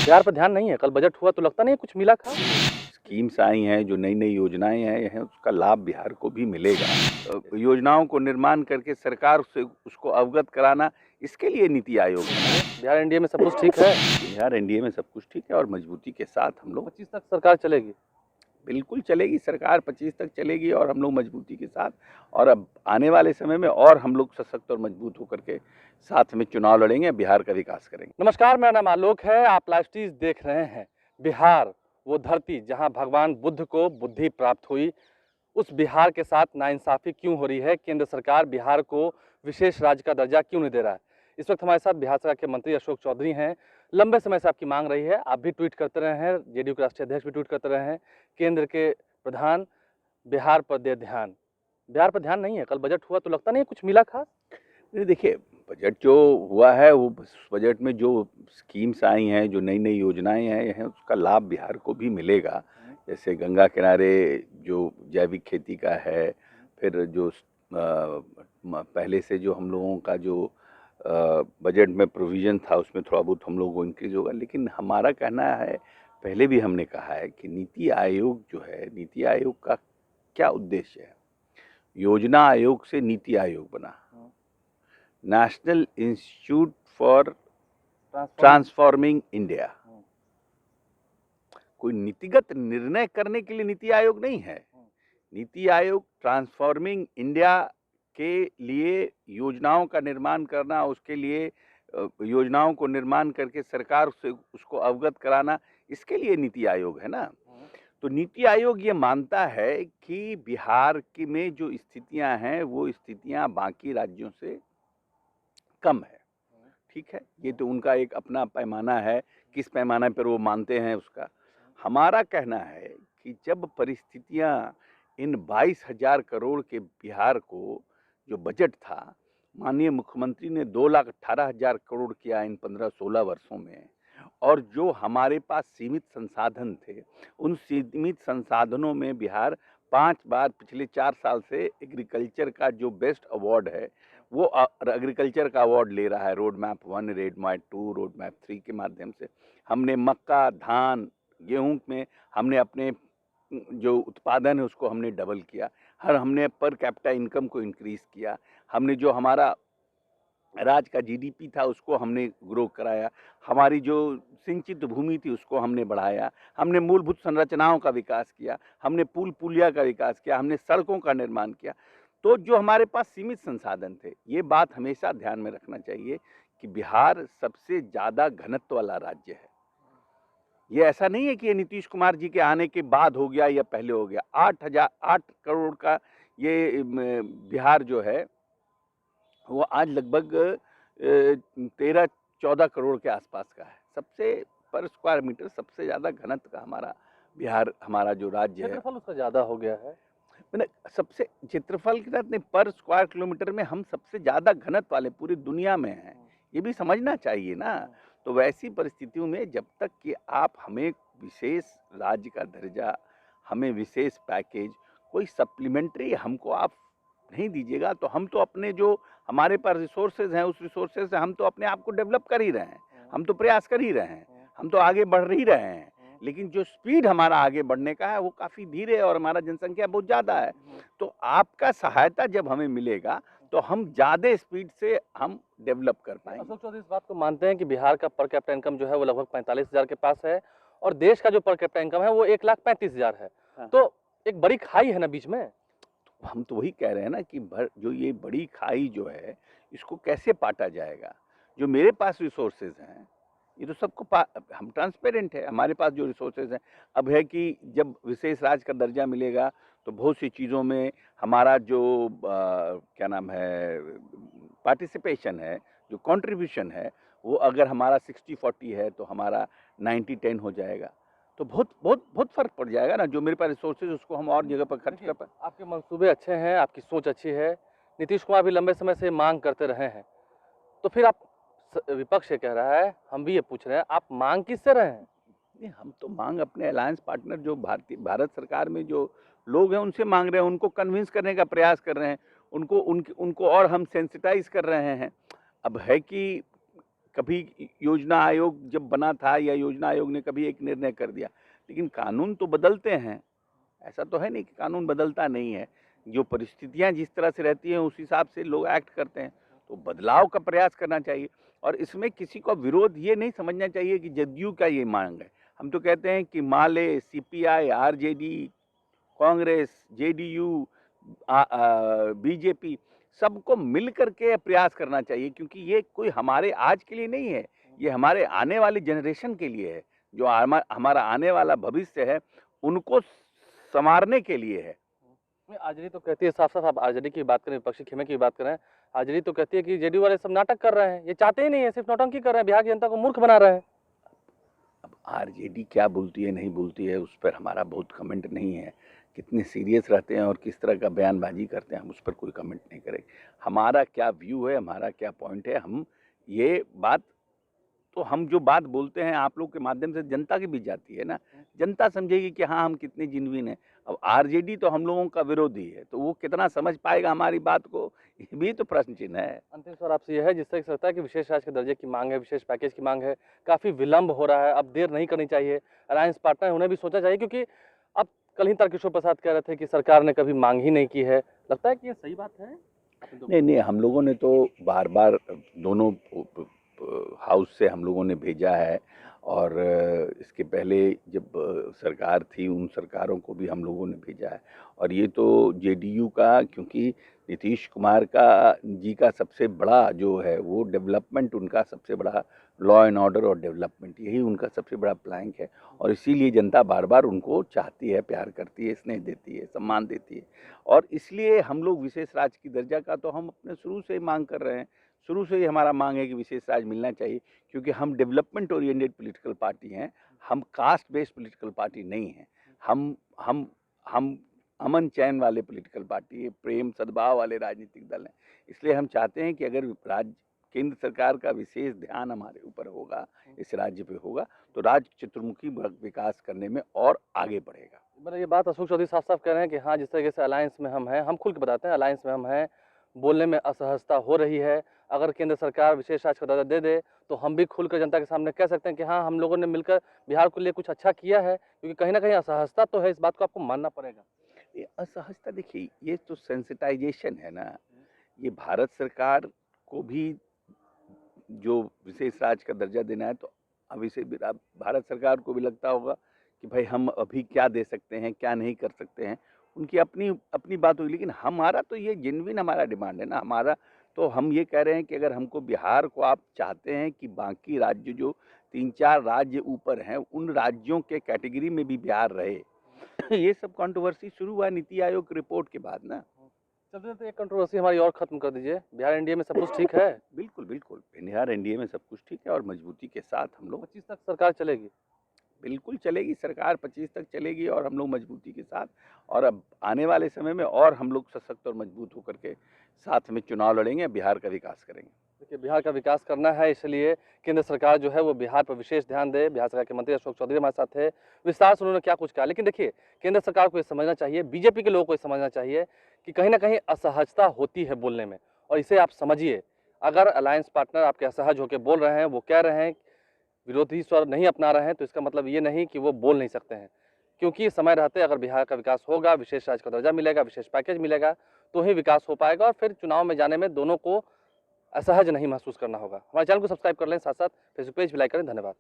बिहार पर ध्यान नहीं है। कल बजट हुआ तो लगता नहीं है कुछ मिला खास। स्कीम्स आई हैं, जो नई नई योजनाएं हैं, उसका लाभ बिहार को भी मिलेगा। योजनाओं को निर्माण करके सरकार से उसको अवगत कराना, इसके लिए नीति आयोग है। बिहार एनडीए में सब कुछ ठीक है। बिहार एनडीए में सब कुछ ठीक है और मजबूती के साथ हम लोग 25 तक सरकार चलेगी। बिल्कुल चलेगी सरकार, 25 तक चलेगी और हम लोग मजबूती के साथ। और अब आने वाले समय में और हम लोग सशक्त और मजबूत होकर के साथ में चुनाव लड़ेंगे, बिहार का विकास करेंगे। नमस्कार, मेरा नाम आलोक है। आप लाइव स्टीज देख रहे हैं। बिहार वो धरती जहां भगवान बुद्ध को बुद्धि प्राप्त हुई, उस बिहार के साथ नाइंसाफी क्यों हो रही है? केंद्र सरकार बिहार को विशेष राज्य का दर्जा क्यों नहीं दे रहा है? इस वक्त हमारे साथ बिहार सरकार के मंत्री अशोक चौधरी हैं। लंबे समय से आपकी मांग रही है, आप भी ट्वीट करते रहे हैं, जेडीयू के राष्ट्रीय अध्यक्ष भी ट्वीट करते रहे हैं। केंद्र के प्रधान बिहार पर दे ध्यान। बिहार पर ध्यान नहीं है। कल बजट हुआ तो लगता नहीं है कुछ मिला खास। देखिए, बजट जो हुआ है वो बजट में जो स्कीम्स आई हैं, जो नई नई योजनाएं हैं, उसका लाभ बिहार को भी मिलेगा। जैसे गंगा किनारे जो जैविक खेती का है, फिर जो पहले से जो हम लोगों का जो बजट में प्रोविज़न था उसमें थोड़ा बहुत हम लोगों को इंक्रीज़ होगा। लेकिन हमारा कहना है, पहले भी हमने कहा है कि नीति आयोग जो है, नीति आयोग का क्या उद्देश्य है? योजना आयोग से नीति आयोग बना, national institute for transforming India. कोई नीतिगत निर्णय करने के लिए नीति आयोग नहीं है। नीति आयोग ट्रांसफॉर्मिंग इंडिया के लिए योजनाओं का निर्माण करना, उसके लिए योजनाओं को निर्माण करके सरकार से उसको अवगत कराना, इसके लिए नीति आयोग है ना। तो नीति आयोग ये मानता है कि बिहार की में जो स्थितियां हैं वो स्थितियां बाकी राज्यों से कम है। ठीक है, ये तो उनका एक अपना पैमाना है, किस पैमाने पर वो मानते हैं उसका। हमारा कहना है कि जब परिस्थितियां इन 22,000 करोड़ के बिहार को जो बजट था, माननीय मुख्यमंत्री ने 2,18,000 करोड़ किया इन 15-16 वर्षों में, और जो हमारे पास सीमित संसाधन थे, उन सीमित संसाधनों में बिहार 5 बार पिछले 4 साल से एग्रीकल्चर का जो बेस्ट अवार्ड है वो एग्रीकल्चर का अवार्ड ले रहा है। Road map 1, road map 2, road map 3 के माध्यम से हमने मक्का, धान, गेहूं में हमने अपने जो उत्पादन है उसको हमने डबल किया। हमने पर कैपिटा इनकम को इंक्रीज किया। हमने जो हमारा राज्य का जीडीपी था उसको हमने ग्रो कराया। हमारी जो सिंचित भूमि थी उसको हमने बढ़ाया। हमने मूलभूत संरचनाओं का विकास किया। हमने पुल पुलिया का विकास किया। हमने सड़कों का निर्माण किया। तो जो हमारे पास सीमित संसाधन थे, ये बात हमेशा ध्यान में रखना चाहिए कि बिहार सबसे ज़्यादा घनत्व वाला राज्य है। ये ऐसा नहीं है कि ये नीतीश कुमार जी के आने के बाद हो गया या पहले हो गया। 8 करोड़ का ये बिहार जो है वो आज लगभग 13-14 करोड़ के आसपास का है। सबसे पर स्क्वायर मीटर सबसे ज़्यादा घनत्व का हमारा बिहार, हमारा जो राज्य है, क्षेत्रफल उसका ज़्यादा हो गया है। मैंने सबसे क्षेत्रफल के साथ नहीं, पर स्क्वायर किलोमीटर में हम सबसे ज़्यादा घनत्व वाले पूरी दुनिया में हैं। ये भी समझना चाहिए ना। तो वैसी परिस्थितियों में जब तक कि आप हमें विशेष राज्य का दर्जा, हमें विशेष पैकेज, कोई सप्लीमेंट्री हमको आप नहीं दीजिएगा, तो हम तो अपने जो हमारे पास रिसोर्सेज हैं उस रिसोर्सेज से हम तो अपने आप को डेवलप कर ही रहे हैं। हम तो प्रयास कर ही रहे हैं, हम तो आगे बढ़ ही रहे हैं। लेकिन जो स्पीड हमारा आगे बढ़ने का है वो काफ़ी धीरे है और हमारा जनसंख्या बहुत ज़्यादा है। तो आपका सहायता जब हमें मिलेगा तो हम ज़्यादा स्पीड से हम डेवलप कर पाएंगे। अशोक चौधरी इस बात को मानते हैं कि बिहार का पर कैपिटा इनकम जो है वो लगभग 45,000 के पास है और देश का जो पर कैपिटा इनकम है वो 1,35,000 है। हाँ। तो एक बड़ी खाई है ना बीच में। हम तो वही कह रहे हैं ना कि जो ये बड़ी खाई जो है इसको कैसे पाटा जाएगा। जो मेरे पास रिसोर्सेज हैं ये तो सबको हम ट्रांसपेरेंट है, हमारे पास जो रिसोर्सेज हैं। अब है कि जब विशेष राज्य का दर्जा मिलेगा तो बहुत सी चीज़ों में हमारा जो क्या नाम है पार्टिसिपेशन है, जो कंट्रीब्यूशन है, वो अगर हमारा 60-40 है तो हमारा 90-10 हो जाएगा। तो बहुत बहुत बहुत फर्क पड़ जाएगा ना। जो मेरे पास रिसोर्सेज उसको हम और जगह पर खर्च कर पाए। आपके मंसूबे अच्छे हैं, आपकी सोच अच्छी है। नीतीश कुमार भी लंबे समय से मांग करते रहे हैं, तो फिर आप विपक्ष ये कह रहा है, हम भी ये पूछ रहे हैं, आप मांग किससे रहे हैं? नहीं, हम तो मांग अपने अलायंस पार्टनर जो भारत सरकार में जो लोग हैं उनसे मांग रहे हैं, उनको कन्विंस करने का प्रयास कर रहे हैं, उनको और हम सेंसिटाइज कर रहे हैं। अब है कि कभी योजना आयोग जब बना था या योजना आयोग ने कभी एक निर्णय कर दिया, लेकिन कानून तो बदलते हैं। ऐसा तो है नहीं कि कानून बदलता नहीं है। जो परिस्थितियां जिस तरह से रहती हैं उस हिसाब से लोग एक्ट करते हैं, तो बदलाव का प्रयास करना चाहिए। और इसमें किसी को विरोध ये नहीं समझना चाहिए कि जदयू का ये मांग है। हम तो कहते हैं कि Male, CPI, RJD, Congress, JDU, BJP सबको मिल करके प्रयास करना चाहिए, क्योंकि ये कोई हमारे आज के लिए नहीं है, ये हमारे आने वाली जनरेशन के लिए है। जो हमारा आने वाला भविष्य है उनको संवारने के लिए है। आरजेडी तो कहती है साफ साफ, आप आरजेडी की बात करें, विपक्षी खेमे की बात करें, आरजेडी तो कहती है कि जेडीयू वाले सब नाटक कर रहे हैं, ये चाहते ही नहीं है, सिर्फ नौटंकी कर रहे हैं, बिहार की जनता को मूर्ख बना रहे हैं। अब आरजेडी क्या बोलती है नहीं बोलती है उस पर हमारा बहुत कमेंट नहीं है। कितने सीरियस रहते हैं और किस तरह का बयानबाजी करते हैं हम उस पर कोई कमेंट नहीं करेंगे। हमारा क्या व्यू है, हमारा क्या पॉइंट है, हम ये बात तो हम जो बात बोलते हैं आप लोग के माध्यम से जनता के बीच जाती है ना, जनता समझेगी कि हाँ हम कितने जिनविन हैं। अब आरजेडी तो हम लोगों का विरोधी है, तो वो कितना समझ पाएगा हमारी बात को, ये भी तो प्रश्न चिन्ह है। अंतिम सवाल आपसे यह है, जिस तरह से लगता है कि विशेष राज्य के दर्जे की मांग है, विशेष पैकेज की मांग है, काफी विलंब हो रहा है, अब देर नहीं करनी चाहिए, अलायंस पार्टनर उन्हें भी सोचना चाहिए, क्योंकि अब कल ही तारकिशोर प्रसाद कह रहे थे कि सरकार ने कभी मांग ही नहीं की है। लगता है कि ये सही बात है? नहीं, हम लोगों ने तो बार बार दोनों हाउस से हम लोगों ने भेजा है, और इसके पहले जब सरकार थी उन सरकारों को भी हम लोगों ने भेजा है। और ये तो जेडीयू का, क्योंकि नीतीश कुमार का जी का सबसे बड़ा जो है वो डेवलपमेंट, उनका सबसे बड़ा लॉ एंड ऑर्डर और डेवलपमेंट, यही उनका सबसे बड़ा प्लैंक है। और इसीलिए जनता बार बार उनको चाहती है, प्यार करती है, स्नेह देती है, सम्मान देती है। और इसलिए हम लोग विशेष राज्य की दर्जा का तो हम अपने शुरू से ही मांग कर रहे हैं। शुरू से ही हमारा मांग है कि विशेष राज्य मिलना चाहिए, क्योंकि हम डेवलपमेंट ओरिएंटेड पॉलिटिकल पार्टी हैं, हम कास्ट बेस्ड पॉलिटिकल पार्टी नहीं हैं। हम अमन चैन वाले पॉलिटिकल पार्टी है, प्रेम सद्भाव वाले राजनीतिक दल हैं। इसलिए हम चाहते हैं कि अगर केंद्र सरकार का विशेष ध्यान हमारे ऊपर होगा, इस राज्य पे होगा, तो राज्य चतुर्मुखी विकास करने में और आगे बढ़ेगा। मतलब ये बात अशोक चौधरी साफ साफ कह रहे हैं कि हाँ, जिस तरीके से अलायंस में हम हैं, हम खुल के बताते हैं अलायंस में हम हैं, बोलने में असहजता हो रही है। अगर केंद्र सरकार विशेष राज्य का दर्जा दे दे तो हम भी खुलकर जनता के सामने कह सकते हैं कि हाँ, हम लोगों ने मिलकर बिहार के लिए कुछ अच्छा किया है, क्योंकि कहीं ना कहीं असहजता तो है, इस बात को आपको मानना पड़ेगा। ये असहजता देखिए, ये तो सेंसिटाइजेशन है ना। ये भारत सरकार को भी जो विशेष राज्य का दर्जा देना है, तो अब इसे भारत सरकार को भी लगता होगा कि भाई हम अभी क्या दे सकते हैं, क्या नहीं कर सकते हैं। उनकी अपनी अपनी बात हुई, लेकिन हमारा तो ये जेन्युइन हमारा डिमांड है ना। हमारा तो हम ये कह रहे हैं कि अगर हमको बिहार को आप चाहते हैं कि बाकी राज्य जो 3-4 राज्य ऊपर हैं उन राज्यों के कैटेगरी में भी बिहार रहे। ये सब कंट्रोवर्सी शुरू हुआ नीति आयोग रिपोर्ट के बाद ना। चलते तो एक कंट्रोवर्सी हमारी और खत्म कर दीजिए, बिहार एनडीए में सब कुछ ठीक है? बिल्कुल बिल्कुल, बिहार एनडीए में सब कुछ ठीक है और मजबूती के साथ हम लोग 25 तक सरकार चलेगी? बिल्कुल चलेगी सरकार, 25 तक चलेगी और हम लोग मजबूती के साथ। और अब आने वाले समय में और हम लोग सशक्त और मजबूत होकर के साथ में चुनाव लड़ेंगे, बिहार का विकास करेंगे। देखिए, बिहार का विकास करना है, इसलिए केंद्र सरकार जो है वो बिहार पर विशेष ध्यान दे। बिहार सरकार के मंत्री अशोक चौधरी हमारे साथ थे, विस्तार से उन्होंने क्या कुछ कहा। लेकिन देखिए, केंद्र सरकार को ये समझना चाहिए, बीजेपी के लोगों को ये समझना चाहिए कि कहीं ना कहीं असहजता होती है बोलने में, और इसे आप समझिए। अगर अलायंस पार्टनर आपके असहज होकर बोल रहे हैं, वो कह रहे हैं, विरोधी स्वर नहीं अपना रहे हैं, तो इसका मतलब ये नहीं कि वो बोल नहीं सकते हैं, क्योंकि समय रहते अगर बिहार का विकास होगा, विशेष राज्य का दर्जा मिलेगा, विशेष पैकेज मिलेगा, तो ही विकास हो पाएगा और फिर चुनाव में जाने में दोनों को असहज नहीं महसूस करना होगा। हमारे चैनल को सब्सक्राइब कर लें, साथ साथ फेसबुक पेज भी लाइक करें। धन्यवाद।